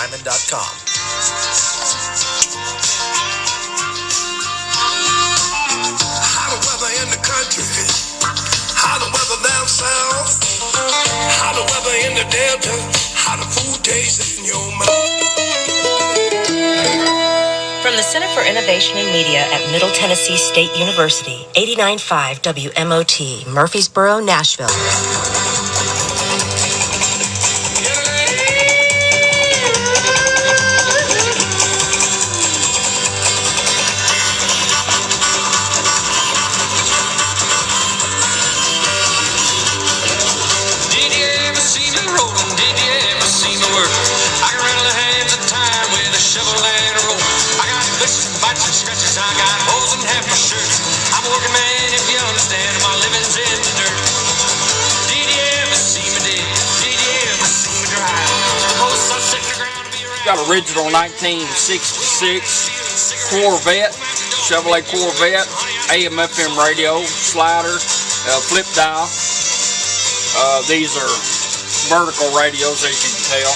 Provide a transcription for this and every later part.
Auroradiamond.com. How the weather in the country, how the weather down south, how the weather in the delta, how the food tastes in your mouth. From the Center for Innovation in Media at Middle Tennessee State University, 89.5 WMOT, Murfreesboro, Nashville. Did you ever see me rolling? Did you ever see me work? I can rattle the hands of time with a shovel and a rope. I got bushes and bites and scratches. I got holes in half my shirts. I'm a working man, if you understand. My living's in the dirt. Did you ever see me dig? Did you ever see me drive? Suppose I sit in the ground to be around. Got original 1966 Corvette, Chevrolet Corvette, AM/FM radio, slider, flip dial. These are vertical radios, as you can tell.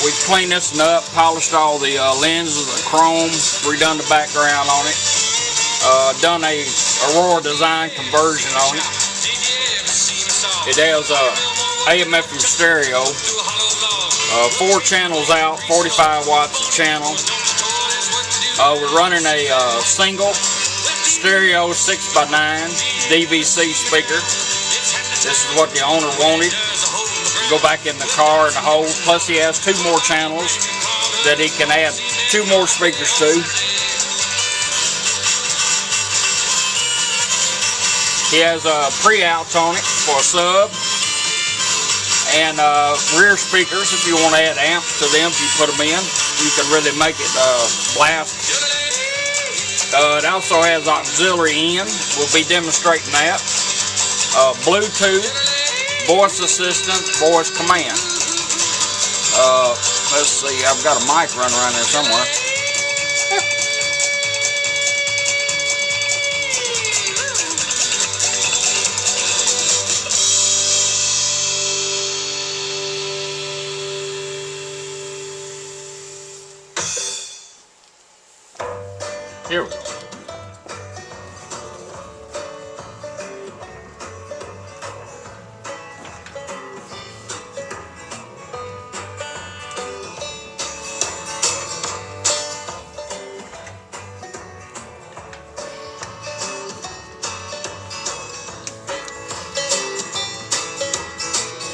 We've cleaned this one up, polished all the lenses, the chrome, redone the background on it, done a Aurora Design conversion on it. It has a AM/FM stereo, 4 channels out, 45 watts a channel. We're running a single stereo 6x9 DVC speaker. This is what the owner wanted. Go back in the car and the hole. Plus he has 2 more channels that he can add 2 more speakers to. He has pre-outs on it for a sub. And rear speakers, if you want to add amps to them, if you put them in, you can really make it blast. It also has auxiliary in. We'll be demonstrating that. Bluetooth, voice assistant, voice command. Let's see, I've got a mic running around there somewhere. Here we go.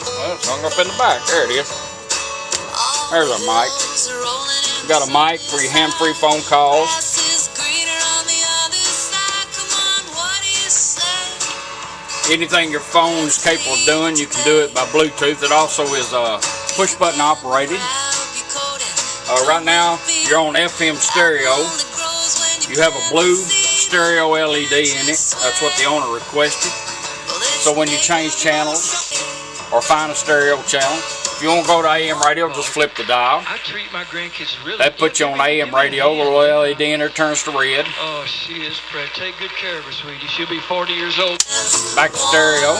Well, it's hung up in the back. There it is. There's a mic. You got a mic for your hand-free phone calls. Anything your phone is capable of doing, you can do it by Bluetooth. It also is push-button operated. Right now, you're on FM stereo. You have a blue stereo LED in it. That's what the owner requested. So when you change channels or find a stereo channel, if you want to go to AM radio, just flip the dial. I treat my grandkids really That puts you on AM radio. The little LED in there turns to red. Oh, she is pretty. Take good care of her, sweetie. She'll be 40 years old. Back to stereo.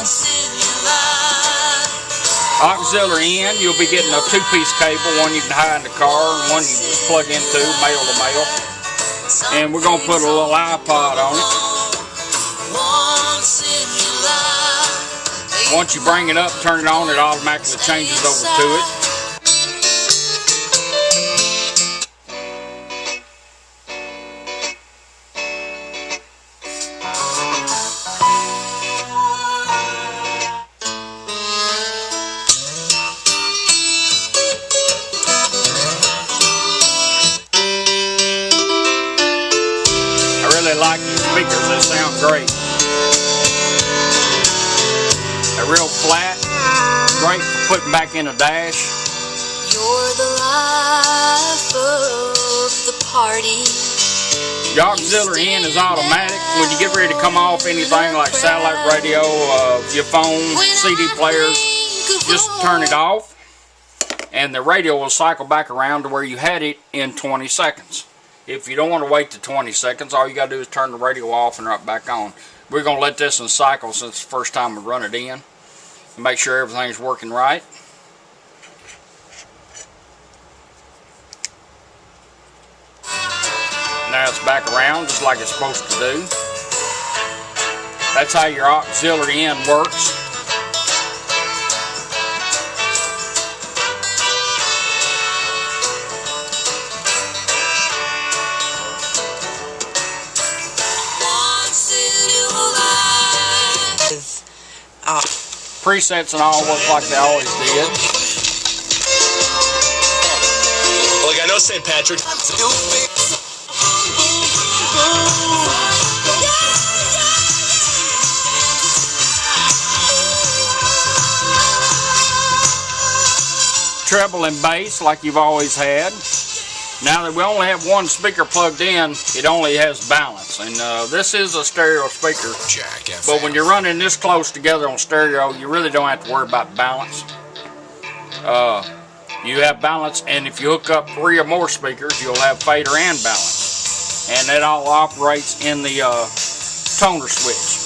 Auxiliary in, you'll be getting a 2-piece cable. One you can hide in the car, and one you can just plug into, male to male. And we're going to put a little iPod on it. Once you bring it up, turn it on, it automatically changes over to it. I really like these speakers, they sound great. They're real flat, great for putting back in a dash. You're the life of the party. The auxiliary in is automatic. When you get ready to come off anything like satellite radio, your phone, CD players, just turn it off and the radio will cycle back around to where you had it in 20 seconds. If you don't want to wait to 20 seconds, all you got to do is turn the radio off and right back on. We're going to let this one cycle since it's the first time we run it in. Make sure everything's working right. bounce back around just like it's supposed to do. That's how your auxiliary in works. Presets and all work like they always did. Like I know St. Patrick. Treble and bass like you've always had. Now that we only have one speaker plugged in, it only has balance. And this is a stereo speaker. But when you're running this close together on stereo, you really don't have to worry about balance. You have balance, and if you hook up 3 or more speakers, you'll have fader and balance. And that all operates in the toner switch.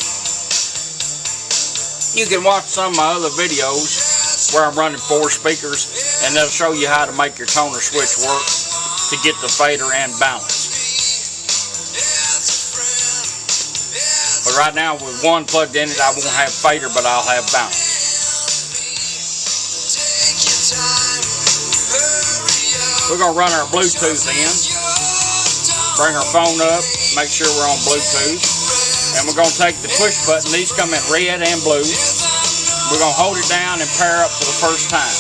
You can watch some of my other videos where I'm running 4 speakers, and they'll show you how to make your toner switch work to get the fader and balance. But right now with one plugged in it, I won't have fader, but I'll have balance. We're going to run our Bluetooth in, bring our phone up, make sure we're on Bluetooth, and we're going to take the push button. These come in red and blue. We're going to hold it down and pair up for the first time.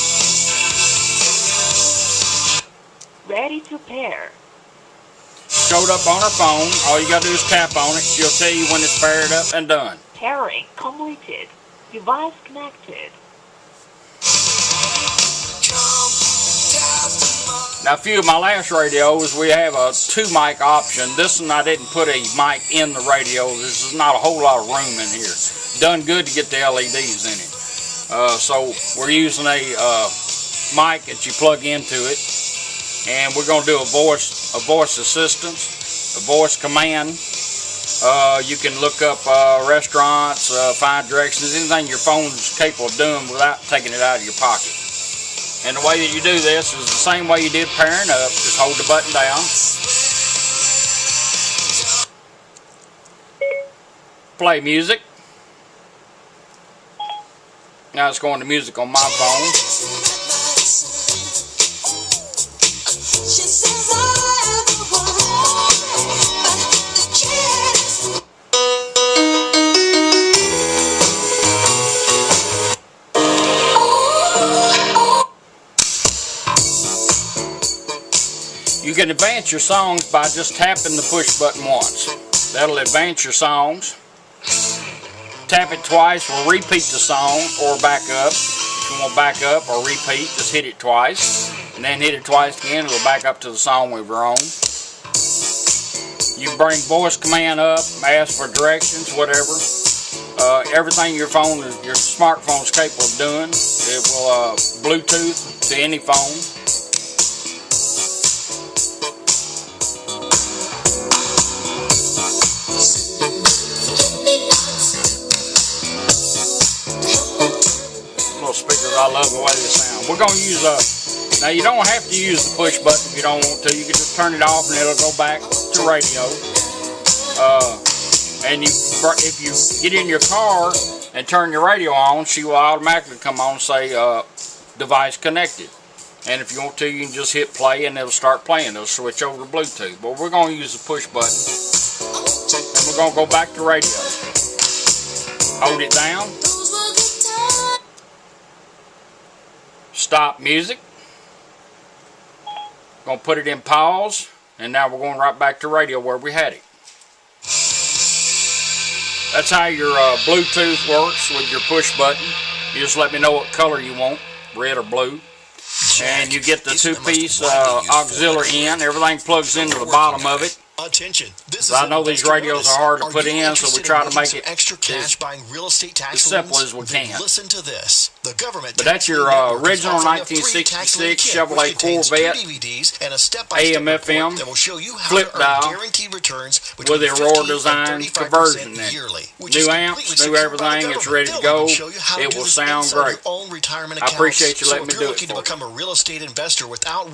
Ready to pair. Showed up on her phone. All you got to do is tap on it. She'll tell you when it's paired up and done. Pairing completed. Device connected. Now, a few of my last radios, we have a 2-mic option. This one, I didn't put a mic in the radio. This is not a whole lot of room in here. Done good to get the LEDs in it. So we're using a mic that you plug into it. And we're going to do a voice assistance, a voice command. You can look up restaurants, find directions, anything your phone's capable of doing without taking it out of your pocket. And the way that you do this is the same way you did pairing up. Just hold the button down. Play music. Now it's going to music on my phone. You can advance your songs by just tapping the push button once. That'll advance your songs. Tap it twice will repeat the song or back up. If you want to back up or repeat, just hit it twice. And then hit it twice again, it'll back up to the song we were on. You bring voice command up, ask for directions, whatever. Everything your smartphone is capable of doing. It will Bluetooth to any phone. Speakers, I love the way they sound. We're going to use now you don't have to use the push button if you don't want to. You can just turn it off and it'll go back to radio. And if you get in your car and turn your radio on, she will automatically come on and say device connected. And if you want to, you can just hit play and it'll start playing. It'll switch over to Bluetooth. But we're going to use the push button. And we're going to go back to radio. Hold it down. Stop music. Going to put it in pause, and now we're going right back to radio where we had it. That's how your Bluetooth works with your push button. You just let me know what color you want, red or blue. And you get the 2-piece auxiliary in. Everything plugs into the bottom of it. Attention. I know these radios are hard to put in, so we try to make it extra cash buying real estate tax as simple as we can. Listen to this. The government. But that's your original 1966 Chevrolet Corvette AM/FM flip dial with the Aurora Design conversion in it. New amps, new everything. It's ready to go. It will sound great. I appreciate you letting me do it for you. Become a real estate investor without